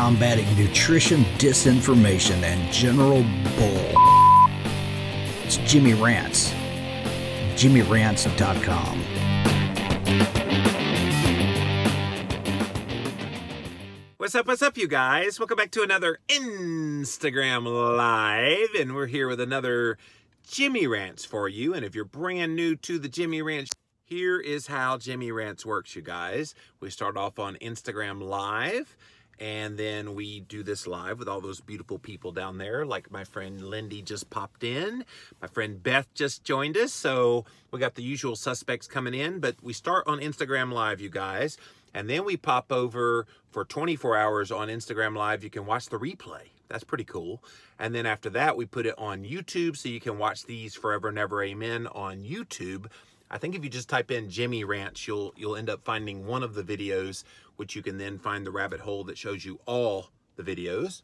combating nutrition disinformation and general bull. It's Jimmy Rants. JimmyRants.com. What's up, you guys? Welcome back to another Instagram Live, and we're here with another Jimmy Rants for you. And if you're brand new to the Jimmy Rants, here is how Jimmy Rants works, you guys. We start off on Instagram Live, and then we do this live with all those beautiful people down there, like my friend Lindy just popped in. My friend Beth just joined us, so we got the usual suspects coming in, but we start on Instagram Live, you guys. And then we pop over for 24 hours on Instagram Live. You can watch the replay. That's pretty cool. And then after that, we put it on YouTube, so you can watch these Forever Never Amen on YouTube. I think if you just type in Jimmy Rants, you'll end up finding one of the videos, which you can then find the rabbit hole that shows you all the videos.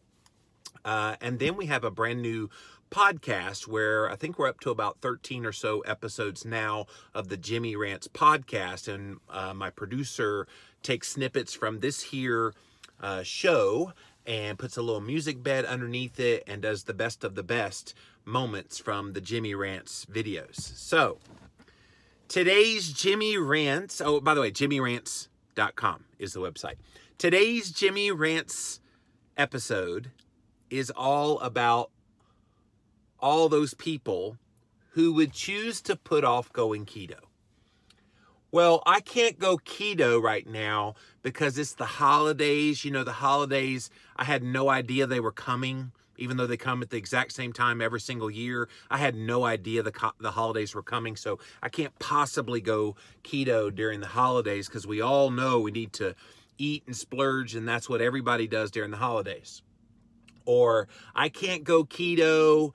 And then we have a brand new podcast where I think we're up to about 13 or so episodes now of the Jimmy Rants podcast. And my producer takes snippets from this here show and puts a little music bed underneath it and does the best of the best moments from the Jimmy Rants videos. So today's Jimmy Rants, oh, by the way, JimmyRants.com is the website. Today's Jimmy Rants episode is all about all those people who would choose to put off going keto. Well, I can't go keto right now because it's the holidays. You know, the holidays, I had no idea they were coming, even though they come at the exact same time every single year. I had no idea the holidays were coming, so I can't possibly go keto during the holidays because we all know we need to eat and splurge, and that's what everybody does during the holidays. Or I can't go keto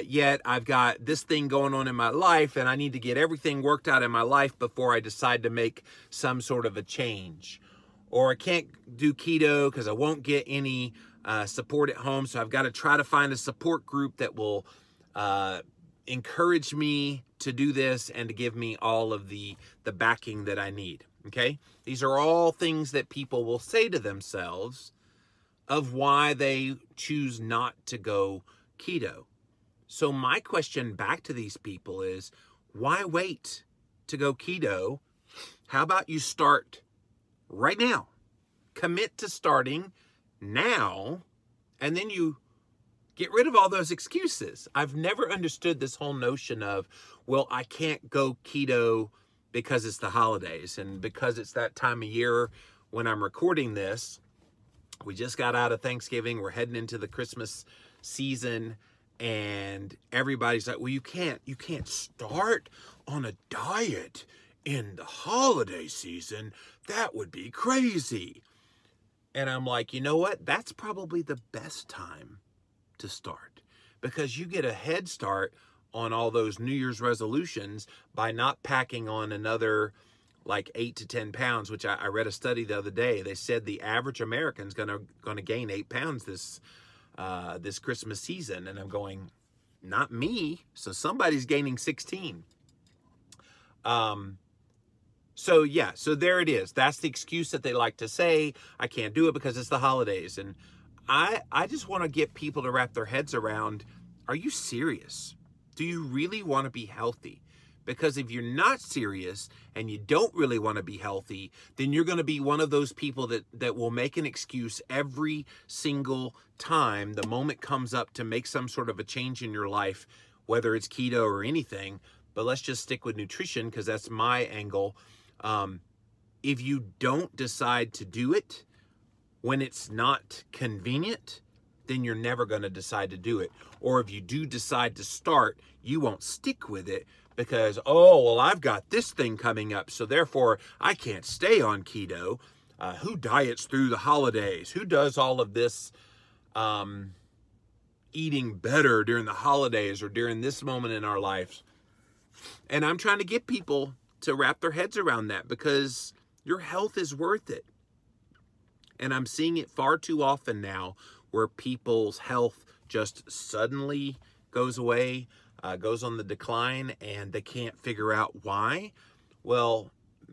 yet I've got this thing going on in my life and I need to get everything worked out in my life before I decide to make some sort of a change. Or I can't do keto because I won't get any support at home, so I've got to try to find a support group that will encourage me to do this and to give me all of the backing that I need, okay? These are all things that people will say to themselves of why they choose not to go keto. So my question back to these people is, why wait to go keto? How about you start right now? Commit to starting now, and then you get rid of all those excuses. I've never understood this whole notion of, well, I can't go keto because it's the holidays and because it's that time of year when I'm recording this. We just got out of Thanksgiving. We're heading into the Christmas season. And everybody's like, well, you can't start on a diet in the holiday season. That would be crazy. And I'm like, you know what? That's probably the best time to start because you get a head start on all those New Year's resolutions by not packing on another like 8 to 10 pounds, which I read a study the other day. They said the average American's gonna gain 8 pounds this Christmas season, and I'm going, not me. So somebody's gaining 16. So yeah, so there it is. That's the excuse that they like to say. I can't do it because it's the holidays. And I just want to get people to wrap their heads around, are you serious? Do you really want to be healthy? Because if you're not serious and you don't really want to be healthy, then you're going to be one of those people that will make an excuse every single time the moment comes up to make some sort of a change in your life, whether it's keto or anything. But let's just stick with nutrition because that's my angle. If you don't decide to do it when it's not convenient, then you're never going to decide to do it. Or if you do decide to start, you won't stick with it because, oh, well, I've got this thing coming up, so therefore I can't stay on keto. Who diets through the holidays? Who does all of this eating better during the holidays or during this moment in our lives? And I'm trying to get people to wrap their heads around that because your health is worth it. And I'm seeing it far too often now where people's health just suddenly goes away, goes on the decline, and they can't figure out why. Well,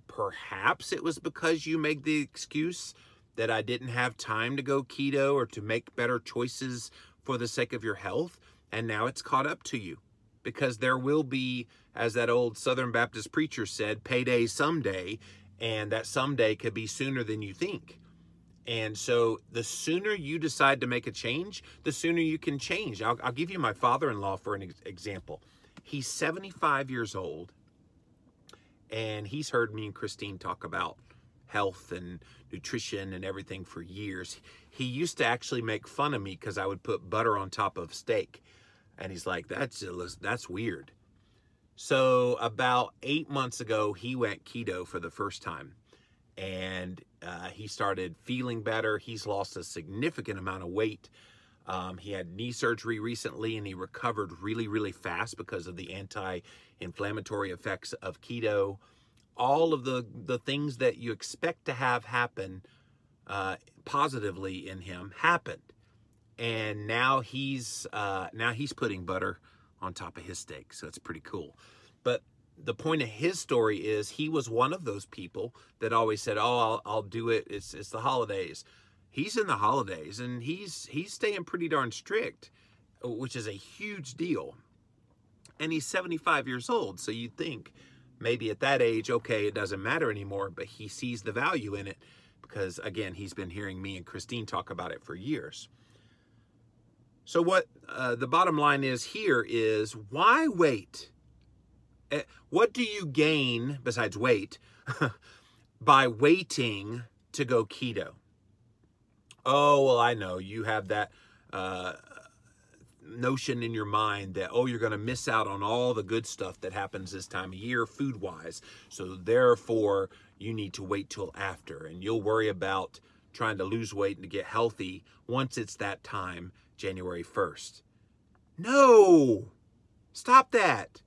perhaps it was because you made the excuse that I didn't have time to go keto or to make better choices for the sake of your health. And now it's caught up to you, because there will be, as that old Southern Baptist preacher said, payday someday, and that someday could be sooner than you think. And so the sooner you decide to make a change, the sooner you can change. I'll give you my father-in-law for an example. He's 75 years old, and he's heard me and Christine talk about health and nutrition and everything for years. He used to actually make fun of me because I would put butter on top of steak. And he's like, that's weird. So about 8 months ago, he went keto for the first time. And he started feeling better. He's lost a significant amount of weight. He had knee surgery recently, and he recovered really, really fast because of the anti-inflammatory effects of keto. All of the things that you expect to have happen positively in him happened. And now he's putting butter on top of his steak. So it's pretty cool. But the point of his story is he was one of those people that always said, oh, I'll do it. It's the holidays. He's in the holidays, and he's staying pretty darn strict, which is a huge deal. And he's 75 years old. So you'd think maybe at that age, okay, it doesn't matter anymore, but he sees the value in it because, again, he's been hearing me and Christine talk about it for years. So what the bottom line is here is, why wait? What do you gain, besides weight, by waiting to go keto? Oh, well, I know you have that notion in your mind that, oh, you're going to miss out on all the good stuff that happens this time of year food-wise. So therefore, you need to wait till after, and you'll worry about trying to lose weight and to get healthy once it's that time, January 1st. No! Stop that.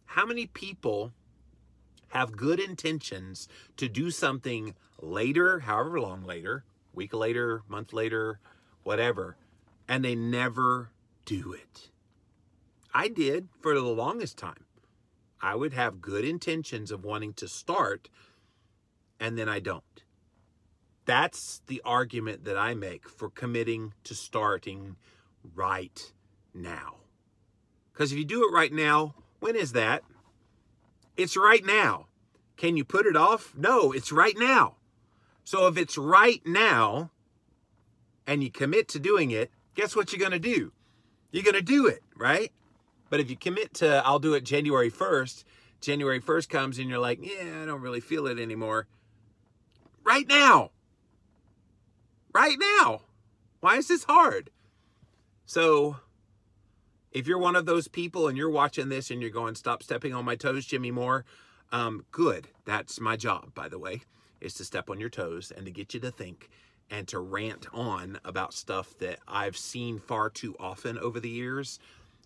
How many people have good intentions to do something later, however long later, week later, month later, whatever, and they never do it? I did for the longest time. I would have good intentions of wanting to start, and then I don't. That's the argument that I make for committing to starting right now. Because if you do it right now, when is that? It's right now. Can you put it off? No, it's right now. So if it's right now and you commit to doing it, guess what you're going to do? You're going to do it, right? But if you commit to, I'll do it January 1st, January 1st comes and you're like, yeah, I don't really feel it anymore. Right now. Right now. Why is this hard? So if you're one of those people and you're watching this and you're going, stop stepping on my toes, Jimmy Moore, good. That's my job, by the way, is to step on your toes and to get you to think and to rant on about stuff that I've seen far too often over the years.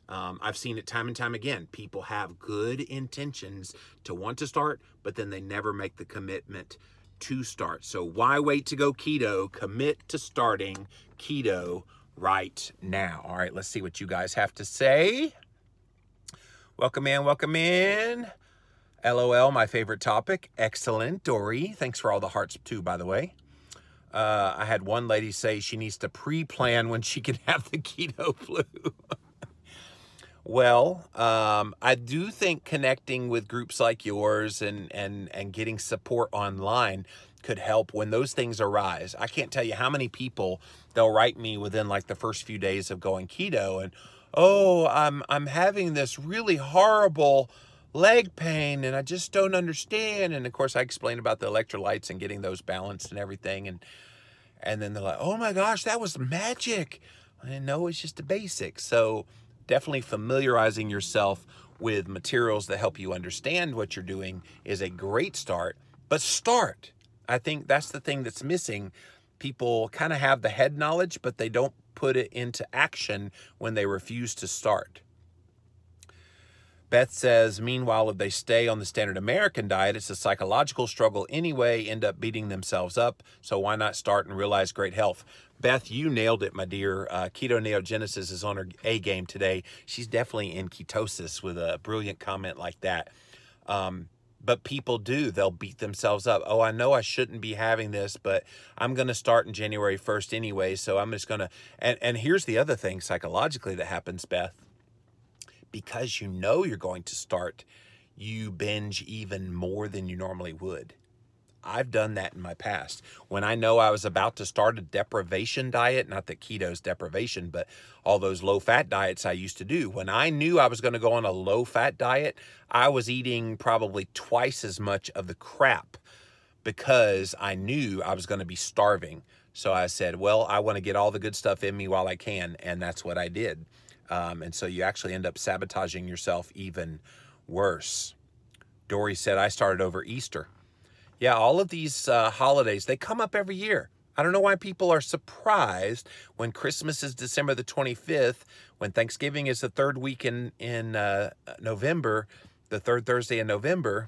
I've seen it time and time again. People have good intentions to want to start, but then they never make the commitment to start. So why wait to go keto? Commit to starting keto right now. All right, let's see what you guys have to say. Welcome in, welcome in. LOL, my favorite topic. Excellent, Dory. Thanks for all the hearts too, by the way. I had one lady say she needs to pre-plan when she can have the keto flu. Well, I do think connecting with groups like yours and getting support online could help when those things arise. I can't tell you how many people they'll write me within like the first few days of going keto and, oh, I'm having this really horrible leg pain and I just don't understand. And of course I explain about the electrolytes and getting those balanced and everything. And then they're like, oh my gosh, that was magic. I know it's just the basics. So definitely familiarizing yourself with materials that help you understand what you're doing is a great start, but start. I think that's the thing that's missing. People kind of have the head knowledge, but they don't put it into action when they refuse to start. Beth says, meanwhile, if they stay on the standard American diet, it's a psychological struggle anyway, end up beating themselves up. So why not start and realize great health? Beth, you nailed it, my dear. Keto Neogenesis is on her A game today. She's definitely in ketosis with a brilliant comment like that. But people do. They'll beat themselves up. Oh, I know I shouldn't be having this, but I'm going to start in January 1st anyway, so I'm just going to... And here's the other thing psychologically that happens, Beth. Because you know you're going to start, you binge even more than you normally would. I've done that in my past. When I know I was about to start a deprivation diet, not that keto's deprivation, but all those low-fat diets I used to do. When I knew I was going to go on a low-fat diet, I was eating probably twice as much of the crap because I knew I was going to be starving. So I said, well, I want to get all the good stuff in me while I can, and that's what I did. And so you actually end up sabotaging yourself even worse. Dory said, I started over Easter. Yeah, all of these holidays, they come up every year. I don't know why people are surprised when Christmas is December the 25th, when Thanksgiving is the third week in November, the third Thursday in November.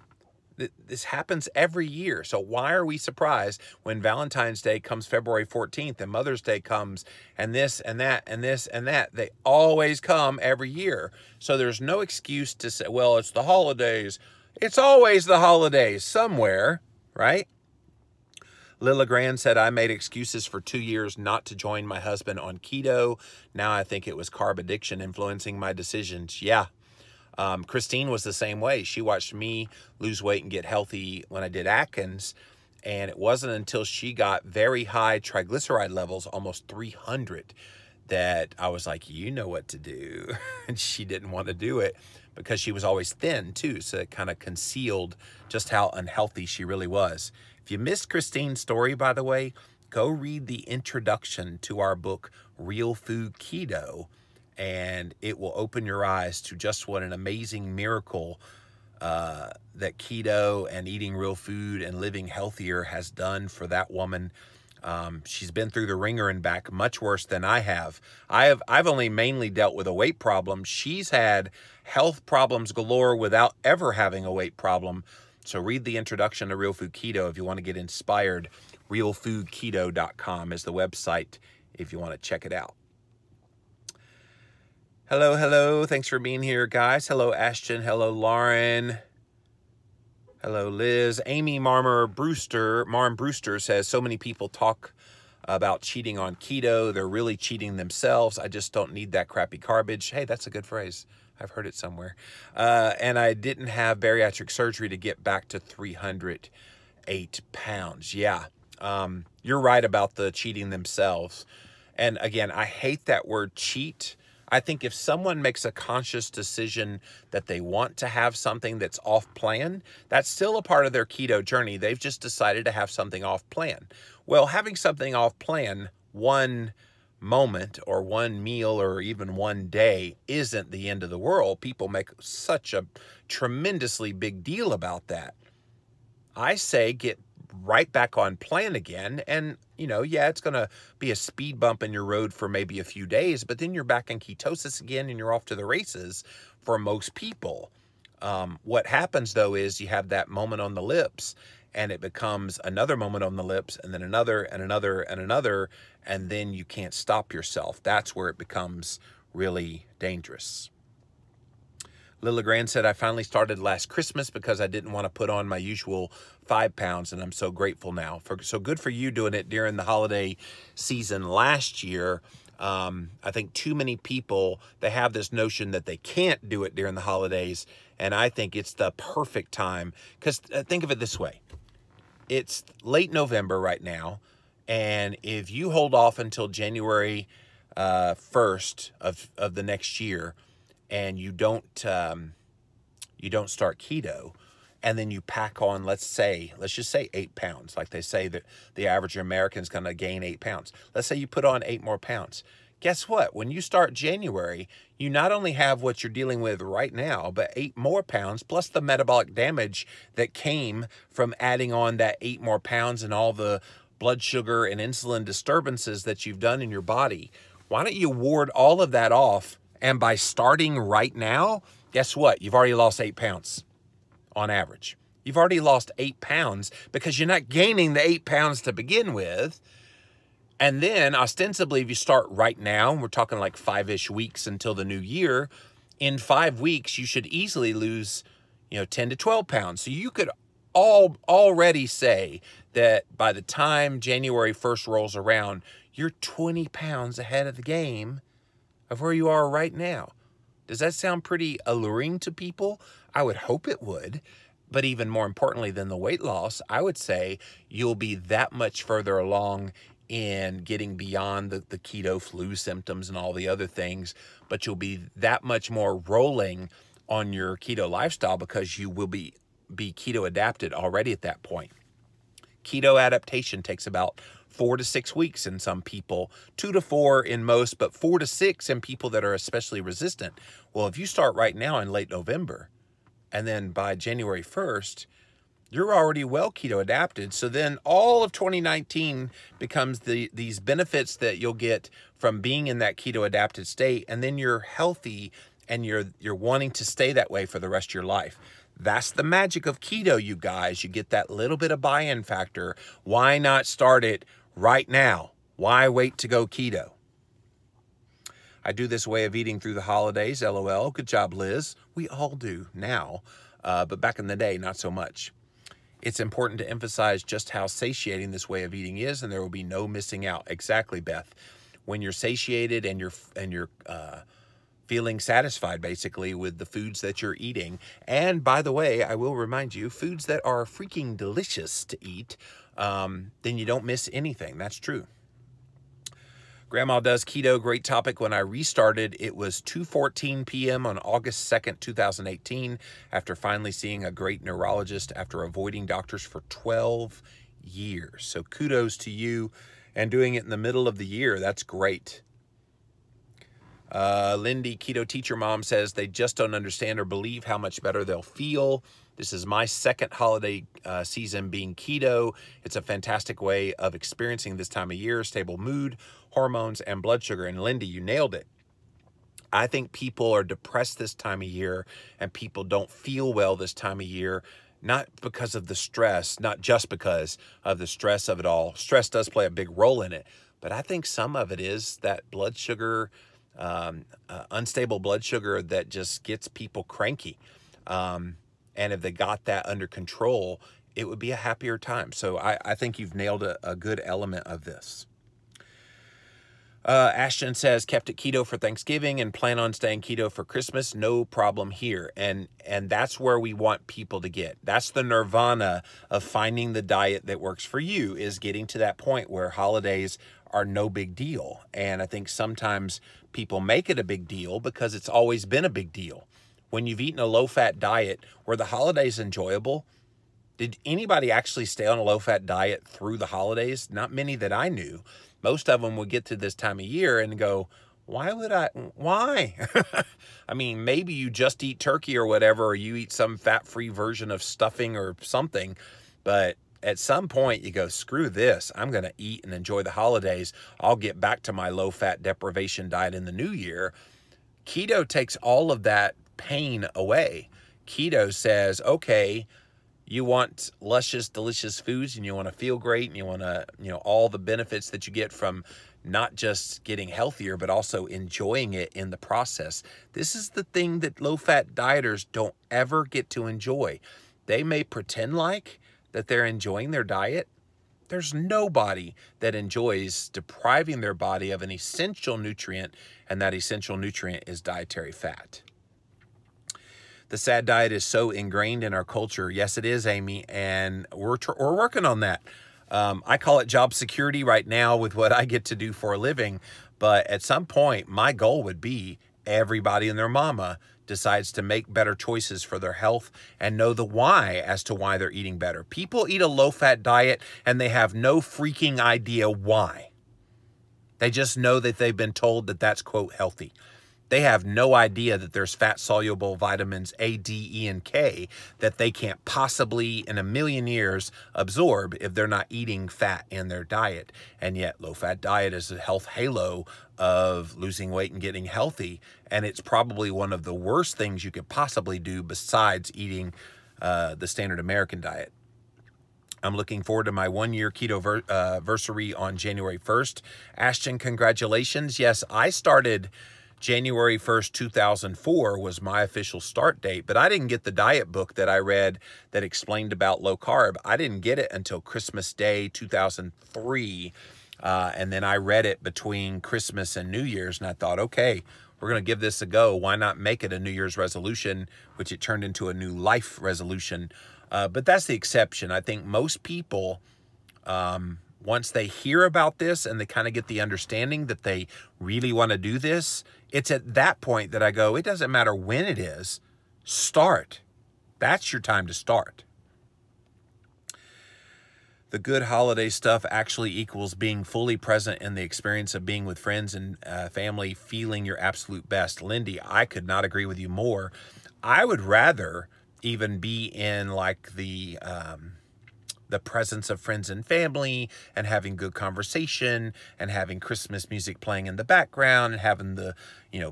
This happens every year. So why are we surprised when Valentine's Day comes February 14th and Mother's Day comes and this and that and this and that? They always come every year. So there's no excuse to say, well, it's the holidays. It's always the holidays somewhere. Right? Lilla Grand said, I made excuses for 2 years not to join my husband on keto. Now I think it was carb addiction influencing my decisions. Yeah. Christine was the same way. She watched me lose weight and get healthy when I did Atkins. And it wasn't until she got very high triglyceride levels, almost 300, that I was like, you know what to do. And she didn't want to do it because she was always thin too. So it kind of concealed just how unhealthy she really was. If you missed Christine's story, by the way, go read the introduction to our book, Real Food Keto, and it will open your eyes to just what an amazing miracle that keto and eating real food and living healthier has done for that woman. She's been through the ringer and back much worse than I have. I've only mainly dealt with a weight problem. She's had health problems galore without ever having a weight problem. So read the introduction to Real Food Keto if you want to get inspired. realfoodketo.com is the website if you want to check it out. Hello, hello. Thanks for being here, guys. Hello, Ashton. Hello, Lauren. Hello, Liz. Amy Marmor Brewster says, so many people talk about cheating on keto. They're really cheating themselves. I just don't need that crappy garbage. Hey, that's a good phrase. I've heard it somewhere. And I didn't have bariatric surgery to get back to 308 pounds. Yeah, you're right about the cheating themselves. And again, I hate that word cheat. I think if someone makes a conscious decision that they want to have something that's off plan, that's still a part of their keto journey. They've just decided to have something off plan. Well, having something off plan one moment or one meal or even one day isn't the end of the world. People make such a tremendously big deal about that. I say get right back on plan again. And, you know, yeah, it's going to be a speed bump in your road for maybe a few days, but then you're back in ketosis again and you're off to the races for most people. What happens, though, is you have that moment on the lips and it becomes another moment on the lips and then another and another and another, and then you can't stop yourself. That's where it becomes really dangerous. Lilla Grand said, I finally started last Christmas because I didn't want to put on my usual 5 pounds, and I'm so grateful now. So good for you doing it during the holiday season last year. I think too many people, they have this notion that they can't do it during the holidays, and I think it's the perfect time. Because think of it this way. It's late November right now, and if you hold off until January 1st of the next year, and you don't start keto, and then you pack on, let's just say 8 pounds, like they say that the average American is going to gain 8 pounds. Let's say you put on 8 more pounds. Guess what? When you start January, you not only have what you're dealing with right now, but 8 more pounds, plus the metabolic damage that came from adding on that 8 more pounds and all the blood sugar and insulin disturbances that you've done in your body. Why don't you ward all of that off? And by starting right now, guess what? You've already lost 8 pounds on average. You've already lost 8 pounds because you're not gaining the 8 pounds to begin with. And then ostensibly, if you start right now, we're talking like 5-ish weeks until the new year, in 5 weeks, you should easily lose, 10 to 12 pounds. So you could already say that by the time January 1st rolls around, you're 20 pounds ahead of the game of where you are right now. Does that sound pretty alluring to people? I would hope it would. But even more importantly than the weight loss, I would say you'll be that much further along in getting beyond the keto flu symptoms and all the other things, but you'll be that much more rolling on your keto lifestyle because you will be keto adapted already at that point. Keto adaptation takes about 4 to 6 weeks in some people, 2 to 4 in most, but 4 to 6 in people that are especially resistant. Well, if you start right now in late November, and then by January 1st, you're already well keto adapted. So then all of 2019 becomes these benefits that you'll get from being in that keto adapted state, and then you're healthy and you're wanting to stay that way for the rest of your life. That's the magic of keto, you guys. You get that little bit of buy-in factor. Why not start it right now? Why wait to go keto? I do this way of eating through the holidays, LOL. Good job, Liz. We all do now, but back in the day, not so much. It's important to emphasize just how satiating this way of eating is, and there will be no missing out. Exactly, Beth. When you're satiated and you're feeling satisfied, basically, with the foods that you're eating, and by the way, I will remind you, foods that are freaking delicious to eat, then you don't miss anything. That's true. Grandma Does Keto, great topic. When I restarted, it was 2:14 p.m. on August 2nd, 2018, after finally seeing a great neurologist after avoiding doctors for 12 years. So kudos to you, and doing it in the middle of the year. That's great. Lindy, Keto Teacher Mom, says they just don't understand or believe how much better they'll feel. This is my second holiday season being keto. It's a fantastic way of experiencing this time of year, stable mood, hormones, and blood sugar. And Lindy, you nailed it. I think people are depressed this time of year, and people don't feel well this time of year, not because of the stress, not just because of the stress of it all. Stress does play a big role in it, but I think some of it is that blood sugar, unstable blood sugar that just gets people cranky. And if they got that under control, it would be a happier time. So I think you've nailed a good element of this. Ashton says, kept it keto for Thanksgiving and plan on staying keto for Christmas. No problem here. And that's where we want people to get. That's the nirvana of finding the diet that works for you, is getting to that point where holidays are no big deal. And I think sometimes people make it a big deal because it's always been a big deal. When you've eaten a low-fat diet, were the holidays enjoyable? Did anybody actually stay on a low-fat diet through the holidays? Not many that I knew. Most of them would get to this time of year and go, why? I mean, maybe you just eat turkey or whatever, or you eat some fat-free version of stuffing or something, but at some point you go, screw this. I'm going to eat and enjoy the holidays. I'll get back to my low-fat deprivation diet in the new year. Keto takes all of that pain away. Keto says, okay, you want luscious, delicious foods, and you want to feel great, and you want to, all the benefits that you get from not just getting healthier, but also enjoying it in the process. This is the thing that low-fat dieters don't ever get to enjoy. They may pretend like that they're enjoying their diet. There's nobody that enjoys depriving their body of an essential nutrient, and that essential nutrient is dietary fat. The sad diet is so ingrained in our culture. Yes, it is, Amy, and we're working on that. I call it job security right now with what I get to do for a living, but at some point, my goal would be everybody and their mama decides to make better choices for their health and know the why as to why they're eating better. People eat a low-fat diet and they have no freaking idea why. They just know that they've been told that that's, quote, healthy. They have no idea that there's fat-soluble vitamins A, D, E, and K that they can't possibly in a million years absorb if they're not eating fat in their diet. And yet low-fat diet is a health halo of losing weight and getting healthy. And it's probably one of the worst things you could possibly do besides eating the standard American diet. I'm looking forward to my 1-year keto anniversary on January 1st. Ashton, congratulations. Yes, I started January 1st, 2004 was my official start date, but I didn't get the diet book that I read that explained about low carb. I didn't get it until Christmas Day 2003, and then I read it between Christmas and New Year's, and I thought, okay, we're going to give this a go. Why not make it a New Year's resolution, which it turned into a new life resolution. But that's the exception. I think most people, once they hear about this and they kind of get the understanding that they really want to do this, it's at that point that I go, it doesn't matter when it is, start. That's your time to start. The good holiday stuff actually equals being fully present in the experience of being with friends and family, feeling your absolute best. Lindy, I could not agree with you more. I would rather even be in like the presence of friends and family and having good conversation and having Christmas music playing in the background and having the,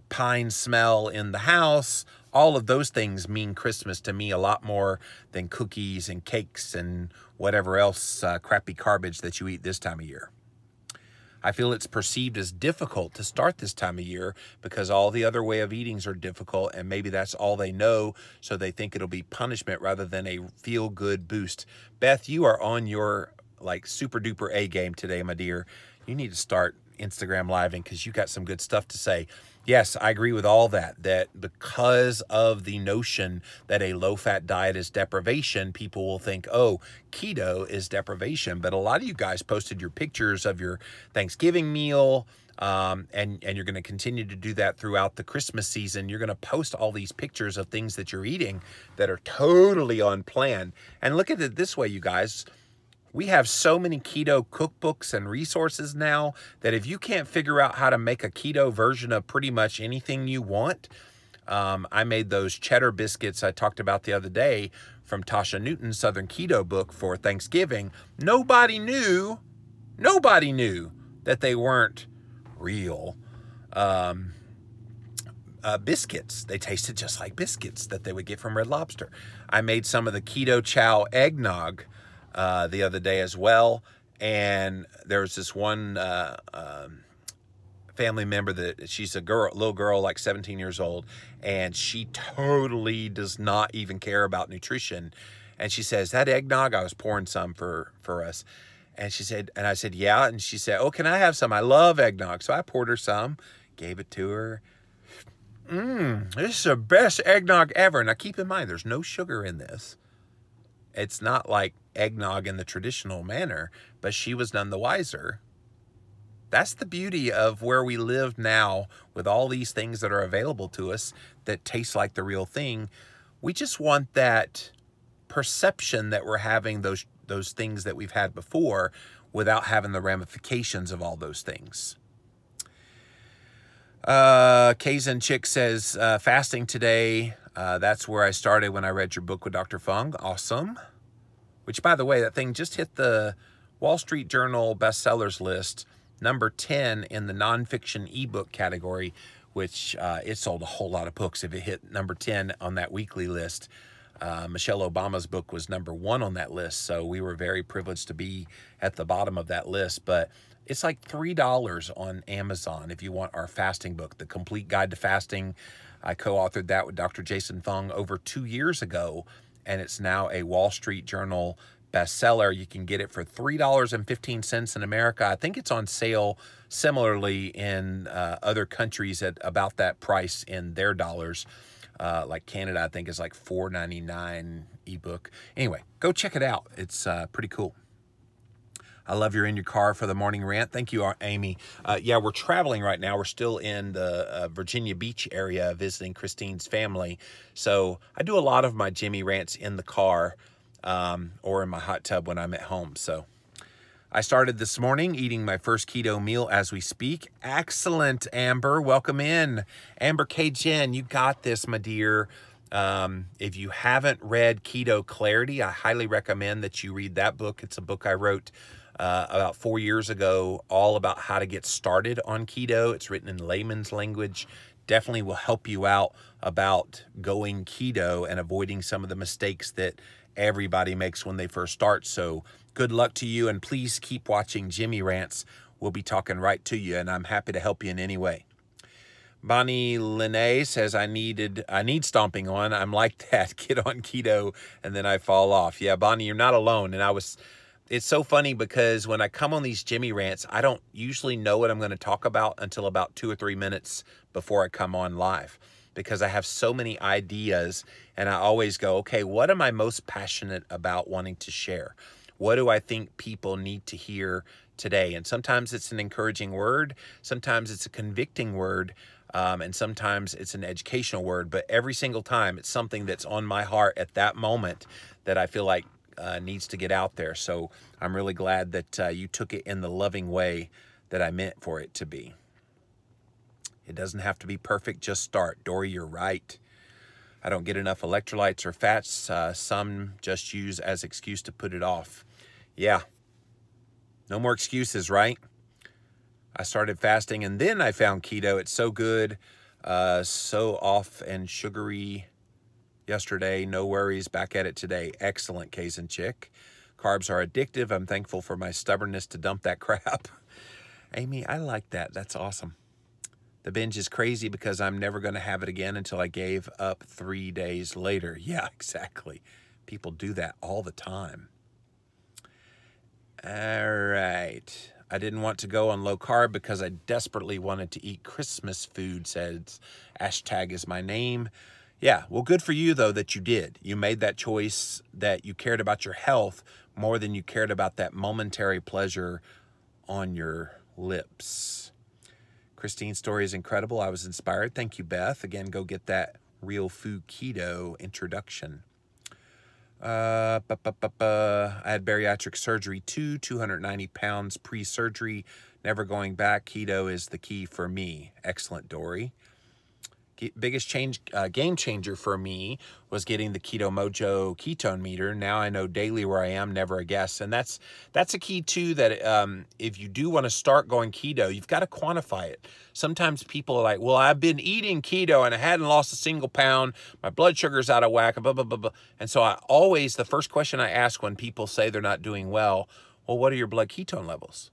pine smell in the house. All of those things mean Christmas to me a lot more than cookies and cakes and whatever else crappy garbage that you eat this time of year. I feel it's perceived as difficult to start this time of year because all the other way of eatings are difficult, and maybe that's all they know, so they think it'll be punishment rather than a feel-good boost. Beth, you are on your super duper A game today, my dear. You need to start Instagram living because you got some good stuff to say. Yes, I agree with all that because of the notion that a low-fat diet is deprivation, people will think, oh, keto is deprivation. But a lot of you guys posted your pictures of your Thanksgiving meal, and you're going to continue to do that throughout the Christmas season. You're going to post all these pictures of things that you're eating that are totally on plan. And look at it this way, you guys. We have so many keto cookbooks and resources now that if you can't figure out how to make a keto version of pretty much anything you want, I made those cheddar biscuits I talked about the other day from Tasha Newton's Southern Keto book for Thanksgiving. Nobody knew that they weren't real biscuits. They tasted just like biscuits that they would get from Red Lobster. I made some of the keto chow eggnog the other day as well, and there was this one family member that she's a little girl, like 17 years old, and she totally does not even care about nutrition. And she says, that eggnog, I was pouring some for us, and she said, and I said, yeah, and she said, oh, can I have some? I love eggnog. So I poured her some, gave it to her. This is the best eggnog ever. Now keep in mind, there's no sugar in this. It's not like eggnog in the traditional manner, but she was none the wiser. That's the beauty of where we live now with all these things that are available to us that taste like the real thing. We just want that perception that we're having those things that we've had before without having the ramifications of all those things. Kazan Chick says, fasting today. That's where I started when I read your book with Dr. Fung. Awesome. Which, by the way, that thing just hit the Wall Street Journal bestsellers list, number 10 in the nonfiction ebook category, which it sold a whole lot of books if it hit number 10 on that weekly list. Michelle Obama's book was number 1 on that list, so we were very privileged to be at the bottom of that list. But it's like $3 on Amazon if you want our fasting book, The Complete Guide to Fasting. I co-authored that with Dr. Jason Fung over 2 years ago, and it's now a Wall Street Journal bestseller. You can get it for $3.15 in America. I think it's on sale similarly in other countries at about that price in their dollars. Like Canada, I think is like $4.99 ebook. Anyway, go check it out. It's pretty cool. I love you're in your car for the morning rant. Thank you, Amy. Yeah, we're traveling right now. We're still in the Virginia Beach area visiting Christine's family. So I do a lot of my Jimmy rants in the car or in my hot tub when I'm at home. So I started this morning eating my first keto meal as we speak. Excellent, Amber. Welcome in. Amber K. Jen, you got this, my dear. If you haven't read Keto Clarity, I highly recommend that you read that book. It's a book I wrote about 4 years ago, all about how to get started on keto. It's written in layman's language. Definitely will help you out about going keto and avoiding some of the mistakes that everybody makes when they first start. So good luck to you, and please keep watching Jimmy Rants. We'll be talking right to you, and I'm happy to help you in any way. Bonnie Lene says, I need stomping on. I'm like that. Get on keto and then I fall off. Yeah, Bonnie, you're not alone. And it's so funny because when I come on these Jimmy rants, I don't usually know what I'm going to talk about until about 2 or 3 minutes before I come on live, because I have so many ideas and I always go, okay, what am I most passionate about wanting to share? What do I think people need to hear today? And sometimes it's an encouraging word, sometimes it's a convicting word, and sometimes it's an educational word, but every single time it's something that's on my heart at that moment that I feel like needs to get out there. So I'm really glad that you took it in the loving way that I meant for it to be. It doesn't have to be perfect, just start. Dory, you're right. I don't get enough electrolytes or fats. Some just use as excuse to put it off. Yeah, no more excuses, right? I started fasting and then I found keto. It's so good, so off and sugary yesterday. No worries, back at it today. Excellent, Kaizen Chick. Carbs are addictive. I'm thankful for my stubbornness to dump that crap. Amy, I like that. That's awesome. The binge is crazy because I'm never going to have it again until I gave up 3 days later. Yeah, exactly. People do that all the time. All right. I didn't want to go on low carb because I desperately wanted to eat Christmas food, says hashtag is my name. Yeah, well, good for you, though, that you did. You made that choice, that you cared about your health more than you cared about that momentary pleasure on your lips. Christine's story is incredible. I was inspired. Thank you, Beth. Again, go get that Real Food Keto introduction. I had bariatric surgery too, 290 pounds pre-surgery, never going back. Keto is the key for me. Excellent, Dory. Biggest game changer for me was getting the Keto Mojo ketone meter. Now I know daily where I am, never a guess. And that's a key too, that if you do want to start going keto, you've got to quantify it. Sometimes people are like, well, I've been eating keto and I hadn't lost a single pound. My blood sugar's out of whack, blah, blah, blah, blah. And so the first question I ask when people say they're not doing well, what are your blood ketone levels?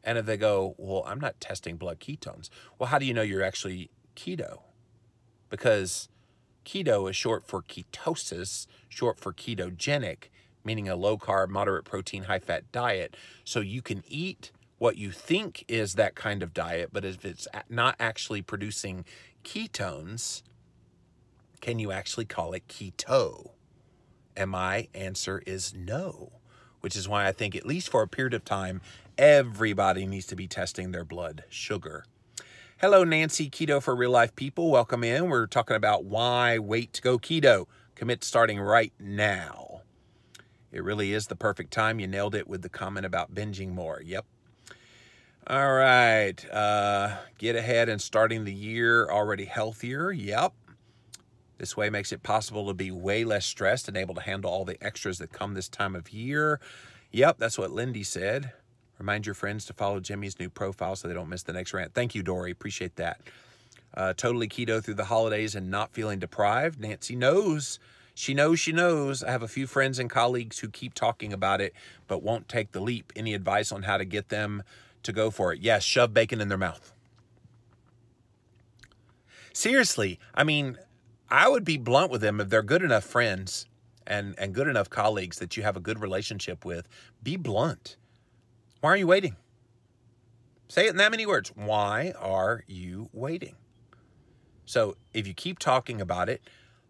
And if they go, well, I'm not testing blood ketones. Well, how do you know you're actually keto? Because keto is short for ketosis, short for ketogenic, meaning a low-carb, moderate protein, high-fat diet. So you can eat what you think is that kind of diet, but if it's not actually producing ketones, can you actually call it keto? And my answer is no, which is why I think, at least for a period of time, everybody needs to be testing their blood sugar. Hello, Nancy, Keto for Real Life people. Welcome in. We're talking about why wait to go keto. Commit starting right now. It really is the perfect time. You nailed it with the comment about binging more. Yep. All right. Get ahead and starting the year already healthier. Yep. This way makes it possible to be way less stressed and able to handle all the extras that come this time of year. Yep, that's what Lindy said. Remind your friends to follow Jimmy's new profile so they don't miss the next rant. Thank you, Dory. Appreciate that. Totally keto through the holidays and not feeling deprived. Nancy knows. She knows. I have a few friends and colleagues who keep talking about it but won't take the leap. Any advice on how to get them to go for it? Yes, shove bacon in their mouth. Seriously, I mean, I would be blunt with them. If they're good enough friends and good enough colleagues that you have a good relationship with, be blunt. Why are you waiting? Say it in that many words. Why are you waiting? So if you keep talking about it,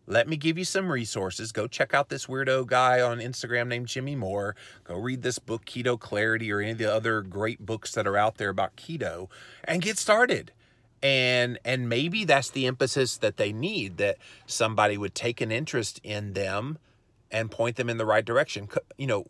let me give you some resources. Go check out this weirdo guy on Instagram named Jimmy Moore. Go read this book, Keto Clarity, or any of the other great books that are out there about keto, and get started. And maybe that's the emphasis that they need, that somebody would take an interest in them and point them in the right direction. You know,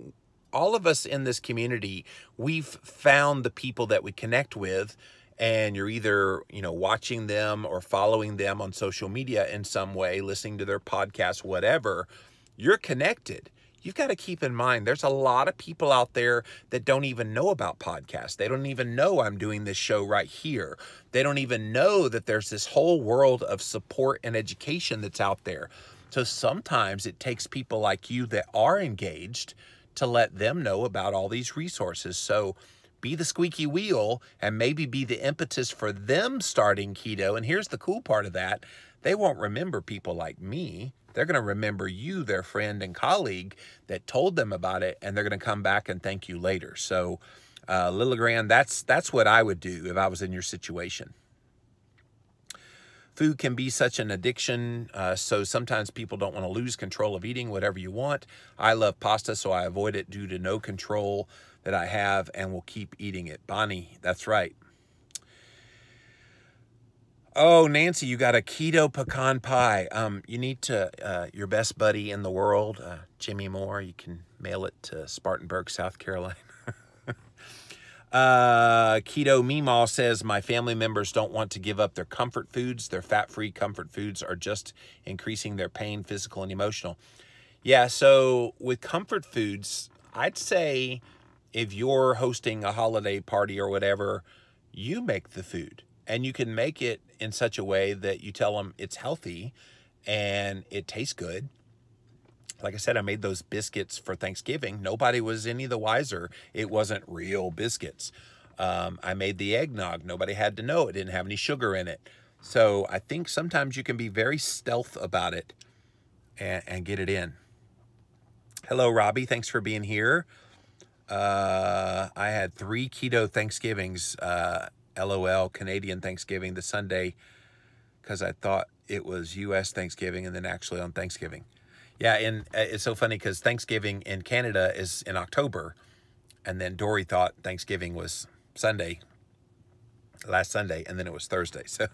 all of us in this community, we've found the people that we connect with, and you're either, watching them or following them on social media in some way, listening to their podcasts, whatever. You're connected. You've got to keep in mind, there's a lot of people out there that don't even know about podcasts. They don't even know I'm doing this show right here. They don't even know that there's this whole world of support and education that's out there. So sometimes it takes people like you that are engaged to let them know about all these resources. So be the squeaky wheel and maybe be the impetus for them starting keto. And here's the cool part of that. They won't remember people like me. They're going to remember you, their friend and colleague that told them about it, and they're going to come back and thank you later. So, Lilligran, that's what I would do if I was in your situation. Food can be such an addiction, so sometimes people don't want to lose control of eating whatever you want. I love pasta, so I avoid it due to no control that I have and will keep eating it. Bonnie, that's right. Oh, Nancy, you got a keto pecan pie. You need to, your best buddy in the world, Jimmy Moore, you can mail it to Spartanburg, South Carolina. Keto Meemaw says, my family members don't want to give up their comfort foods. Their fat-free comfort foods are just increasing their pain, physical and emotional. Yeah, so with comfort foods, I'd say if you're hosting a holiday party or whatever, you make the food. And you can make it in such a way that you tell them it's healthy and it tastes good. Like I said, I made those biscuits for Thanksgiving. Nobody was any the wiser. It wasn't real biscuits. I made the eggnog. Nobody had to know. It didn't have any sugar in it. So I think sometimes you can be very stealth about it and get it in. Hello, Robbie. Thanks for being here. I had 3 keto Thanksgivings, LOL, Canadian Thanksgiving, the Sunday, because I thought it was U.S. Thanksgiving and then actually on Thanksgiving. Yeah, and it's so funny because Thanksgiving in Canada is in October, and then Dory thought Thanksgiving was Sunday, last Sunday, and then it was Thursday. So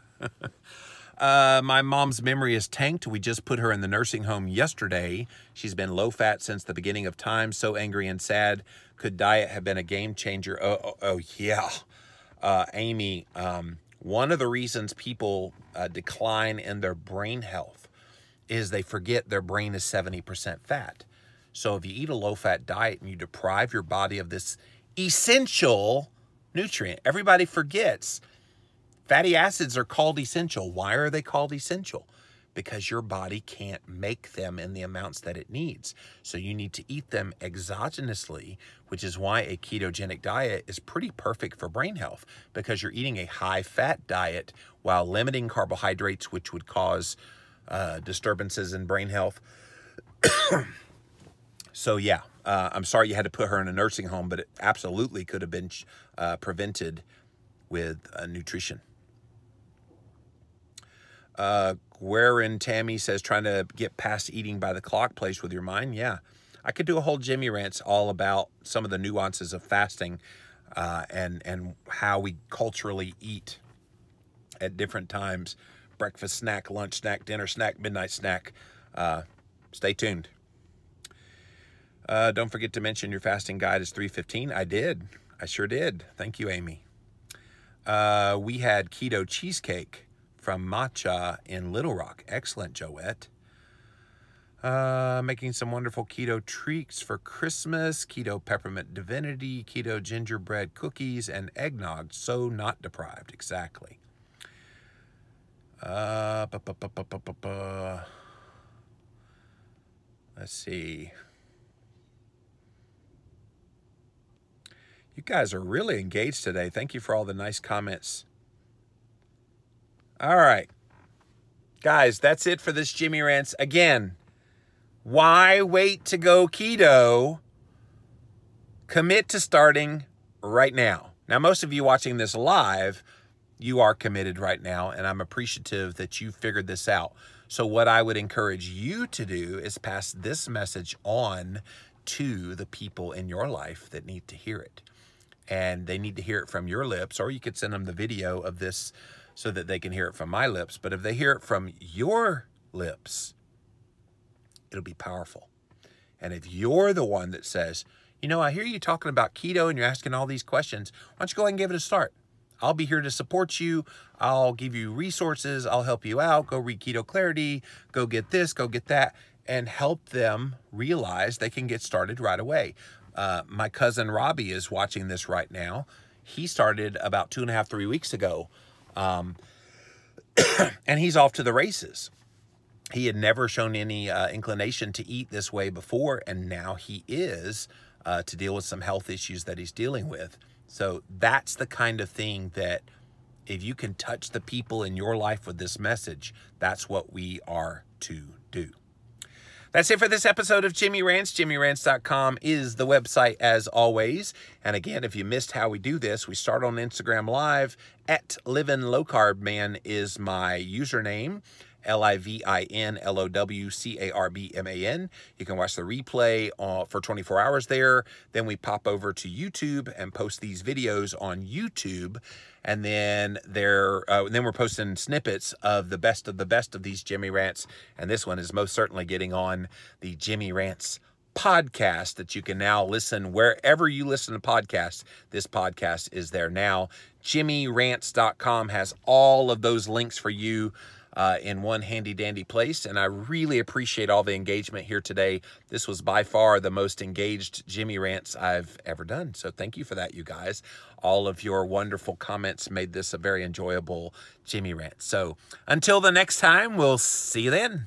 my mom's memory is tanked. We just put her in the nursing home yesterday. She's been low fat since the beginning of time, so angry and sad. Could diet have been a game changer? Oh yeah. Amy, one of the reasons people decline in their brain health is they forget their brain is 70% fat. So if you eat a low-fat diet and you deprive your body of this essential nutrient, everybody forgets fatty acids are called essential. Why are they called essential? Because your body can't make them in the amounts that it needs. So you need to eat them exogenously, which is why a ketogenic diet is pretty perfect for brain health, because you're eating a high-fat diet while limiting carbohydrates, which would cause disturbances in brain health. So yeah, I'm sorry you had to put her in a nursing home, but it absolutely could have been prevented with nutrition. Wherein Tammy says, trying to get past eating by the clock place with your mind. Yeah, I could do a whole Jimmy Rants all about some of the nuances of fasting and how we culturally eat at different times. Breakfast snack, lunch snack, dinner snack, midnight snack. Stay tuned. Don't forget to mention your fasting guide is 315. I did. I sure did. Thank you, Amy. We had keto cheesecake from Matcha in Little Rock. Excellent, Joette. Making some wonderful keto treats for Christmas. Keto peppermint divinity, keto gingerbread cookies, and eggnog. So not deprived. Exactly. Let's see. You guys are really engaged today. Thank you for all the nice comments. All right. Guys, that's it for this Jimmy Rants. Again, why wait to go keto? Commit to starting right now. Now, most of you watching this live, you are committed right now, and I'm appreciative that you figured this out. So what I would encourage you to do is pass this message on to the people in your life that need to hear it. And they need to hear it from your lips, or you could send them the video of this so that they can hear it from my lips. But if they hear it from your lips, it'll be powerful. And if you're the one that says, you know, I hear you talking about keto and you're asking all these questions, why don't you go ahead and give it a start? I'll be here to support you. I'll give you resources. I'll help you out. Go read Keto Clarity. Go get this, go get that, and help them realize they can get started right away. My cousin Robbie is watching this right now. He started about 2.5, 3 weeks ago. And he's off to the races. He had never shown any inclination to eat this way before, and now he is to deal with some health issues that he's dealing with. So that's the kind of thing that if you can touch the people in your life with this message, that's what we are to do. That's it for this episode of Jimmy Rants. JimmyRants.com is the website as always. And again, if you missed how we do this, we start on Instagram Live at Livin' Low Carb Man is my username. LIVINLOWCARBMAN. You can watch the replay for 24 hours there. Then we pop over to YouTube and post these videos on YouTube. And then we're posting snippets of the best of these Jimmy Rants. And this one is most certainly getting on the Jimmy Rants podcast that you can now listen wherever you listen to podcasts. This podcast is there now. JimmyRants.com has all of those links for you in one handy-dandy place, and I really appreciate all the engagement here today. This was by far the most engaged Jimmy Rants I've ever done, so thank you for that, you guys. All of your wonderful comments made this a very enjoyable Jimmy Rant. So until the next time, we'll see you then.